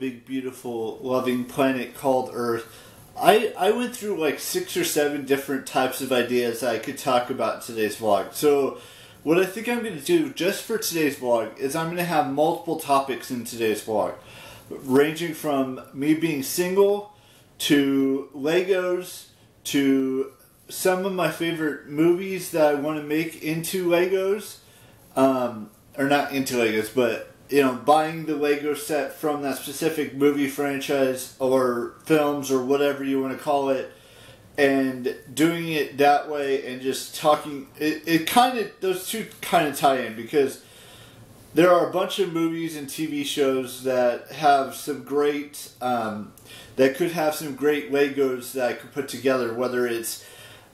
big, beautiful, loving planet called Earth, I went through like 6 or 7 different types of ideas I could talk about in today's vlog. So what I think I'm going to do just for today's vlog is I'm going to have multiple topics in today's vlog, ranging from me being single to Legos to some of my favorite movies that I want to make into Legos, or not into Legos, but buying the Lego set from that specific movie franchise or films or whatever you want to call it, and doing it that way and just talking. It kind of, those two kind of tie in, because there are a bunch of movies and TV shows that have some great, that could have some great Legos that I could put together, whether it's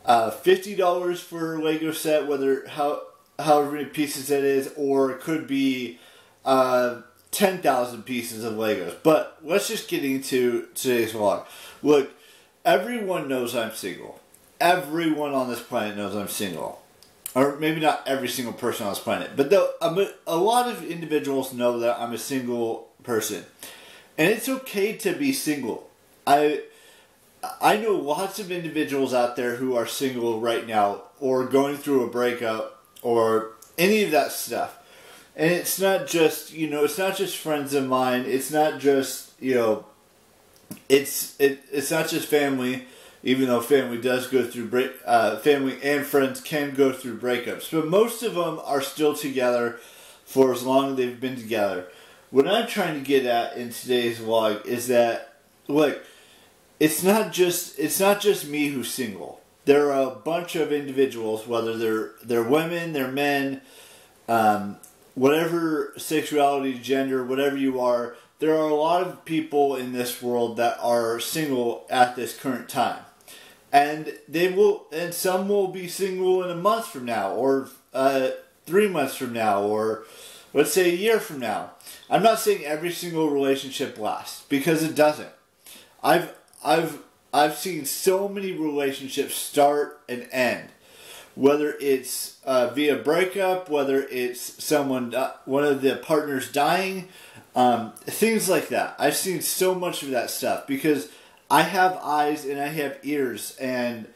$50 for a Lego set, however many pieces it is, or it could be 10,000 pieces of Legos. But let's just get into today's vlog. Look, everyone knows I'm single. Everyone on this planet knows I'm single. Or maybe not every single person on this planet, but a lot of individuals know that I'm a single person. And it's okay to be single. I know lots of individuals out there who are single right now, or going through a breakup, or any of that stuff. And it's not just, it's not just friends of mine. It's not just, it's not just family, even though family does go through family and friends can go through breakups. But most of them are still together for as long as they've been together. What I'm trying to get at in today's vlog is that, look, it's not just me who's single. There are a bunch of individuals, whether they're women, they're men, whatever sexuality, gender, whatever you are, there are a lot of people in this world that are single at this current time. And some will be single in a month from now, or 3 months from now, or let's say a year from now. I'm not saying every single relationship lasts, because it doesn't. I've seen so many relationships start and end, whether it's via breakup, whether it's one of the partners dying, things like that. I've seen so much of that stuff because I have eyes and I have ears, and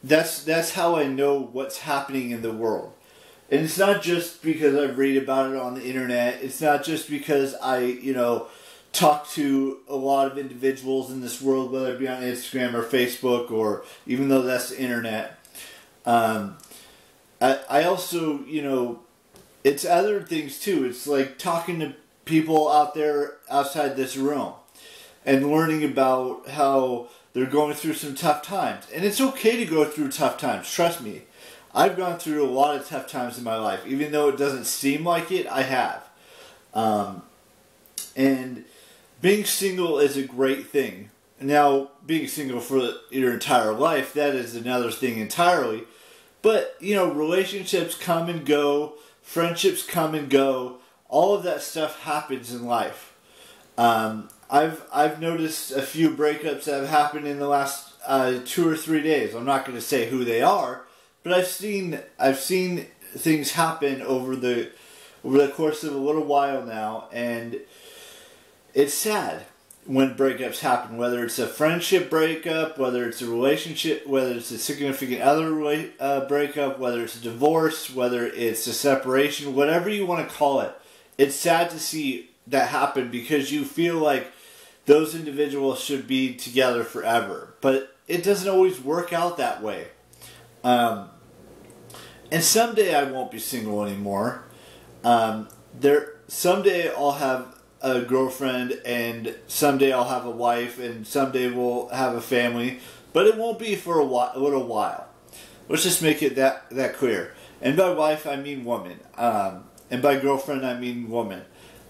that's how I know what's happening in the world. And it's not just because I read about it on the internet. It's not just because I talk to a lot of individuals in this world, whether it be on Instagram or Facebook, or even though that's the internet. I also, it's other things too. It's like talking to people out there outside this room and learning about how they're going through some tough times. And it's okay to go through tough times. Trust me. I've gone through a lot of tough times in my life. Even though it doesn't seem like it, I have. And being single is a great thing. Now, being single for your entire life, that is another thing entirely. But, relationships come and go, friendships come and go, all of that stuff happens in life. I've noticed a few breakups that have happened in the last 2 or 3 days. I'm not going to say who they are, but I've seen things happen over the course of a little while now, and it's sad when breakups happen, whether it's a friendship breakup, whether it's a relationship, whether it's a significant other breakup, whether it's a divorce, whether it's a separation, whatever you want to call it. It's sad to see that happen because you feel like those individuals should be together forever. But it doesn't always work out that way. And someday I won't be single anymore. Someday I'll have a girlfriend, and someday I'll have a wife, and someday we'll have a family, but it won't be for a little while. Let's just make it that clear. And by wife, I mean woman. And by girlfriend, I mean woman.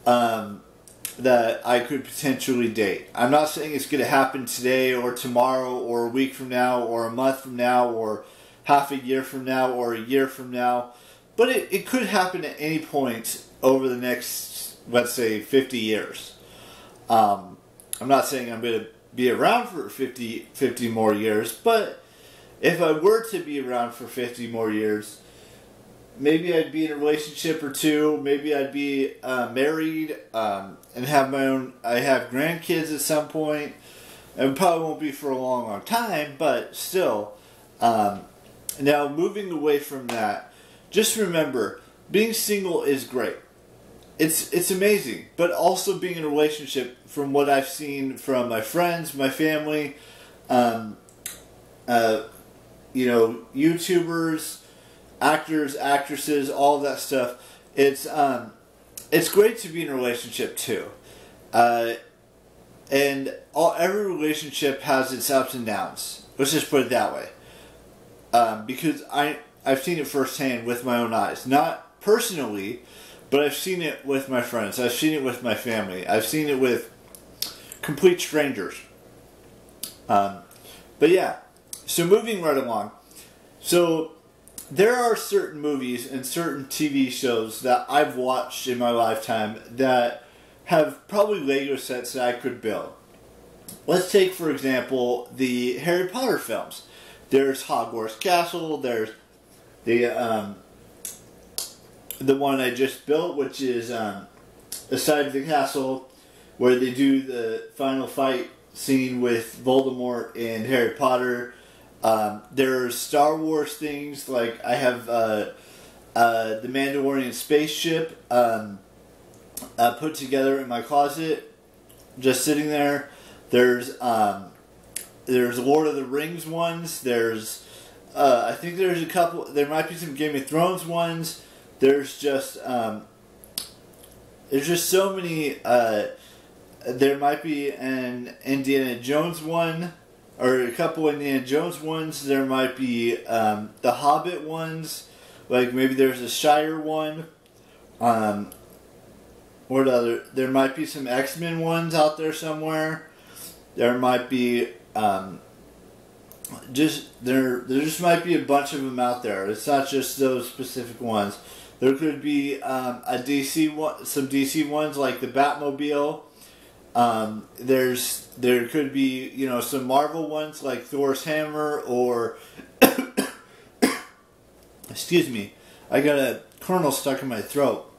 That I could potentially date. I'm not saying it's going to happen today, or tomorrow, or a week from now, or a month from now, or half a year from now, or a year from now. But it could happen at any point over the next, let's say, 50 years. I'm not saying I'm going to be around for 50 more years, but if I were to be around for 50 more years, maybe I'd be in a relationship or two. Maybe I'd be married and have my own. I have grandkids at some point. It probably won't be for a long, long time, but still. Now, moving away from that, just remember, being single is great. It's amazing, but also being in a relationship, from what I've seen from my friends, my family, YouTubers, actors, actresses, all of that stuff. It's great to be in a relationship too, and every relationship has its ups and downs. Let's just put it that way, because I've seen it firsthand with my own eyes, not personally, but I've seen it with my friends. I've seen it with my family. I've seen it with complete strangers. But yeah, so moving right along. So there are certain movies and certain TV shows that I've watched in my lifetime that have probably Lego sets that I could build. Let's take, for example, the Harry Potter films. There's Hogwarts Castle. There's the one I just built, which is the side of the castle where they do the final fight scene with Voldemort and Harry Potter. There's Star Wars things, like I have the Mandalorian spaceship put together in my closet, just sitting there. There's Lord of the Rings ones. There's I think there's a couple. There might be some Game of Thrones ones. There's just so many. There might be an Indiana Jones one, or a couple Indiana Jones ones. There might be the Hobbit ones. Like maybe there's a Shire one. What other? There might be some X-Men ones out there somewhere. There might be there just might be a bunch of them out there. It's not just those specific ones. There could be a DC one, some DC ones like the Batmobile. There could be some Marvel ones like Thor's hammer, or excuse me, I got a kernel stuck in my throat.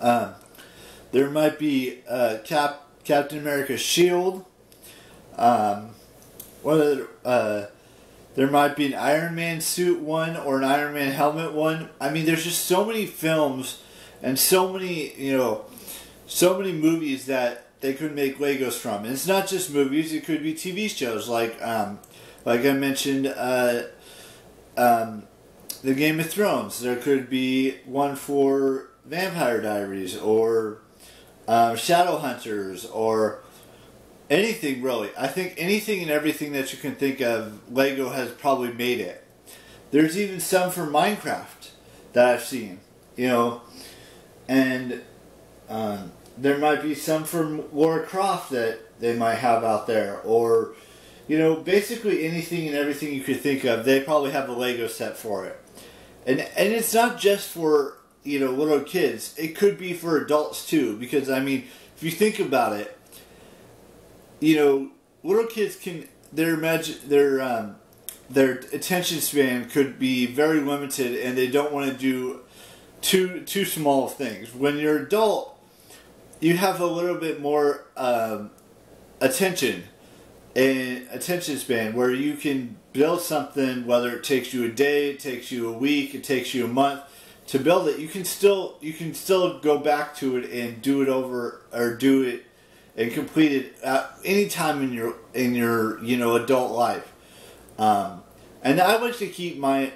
There might be Captain America's shield. There might be an Iron Man suit one, or an Iron Man helmet one. I mean, there's just so many films and so many movies that they could make Legos from. And it's not just movies; it could be TV shows, like I mentioned, the Game of Thrones. There could be one for Vampire Diaries, or Shadowhunters, or anything really. I think anything and everything that you can think of, Lego has probably made it. There's even some for Minecraft that I've seen, and there might be some for Lara Croft that they might have out there, or basically anything and everything you could think of, they probably have a Lego set for it. And it's not just for little kids. It could be for adults too, because I mean, if you think about it, little kids can their attention span could be very limited, and they don't want to do too small things. When you're an adult, you have a little bit more attention span, where you can build something, whether it takes you a day, it takes you a week, it takes you a month to build it. You can still go back to it and do it over, or do it and complete it at any time in your adult life. And I like to keep my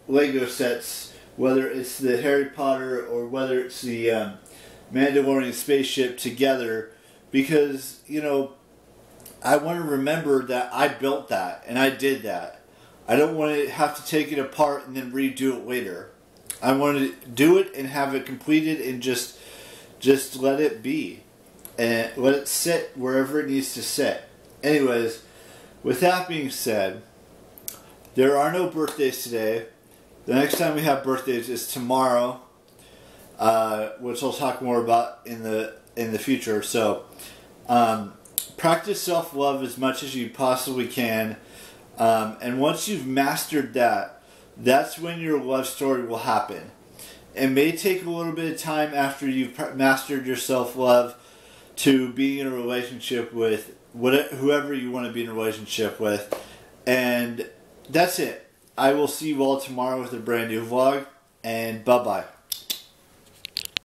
Lego sets, whether it's the Harry Potter or whether it's the Mandalorian spaceship, together, because I want to remember that I built that and I did that. I don't want to have to take it apart and then redo it later. I want to do it and have it completed and just let it be. And let it sit wherever it needs to sit. Anyways, with that being said, there are no birthdays today. The next time we have birthdays is tomorrow, which I'll talk more about in the future. So, practice self-love as much as you possibly can. And once you've mastered that, that's when your love story will happen. It may take a little bit of time after you've mastered your self-love to be in a relationship with whoever you want to be in a relationship with. And that's it. I will see you all tomorrow with a brand new vlog, and bye-bye.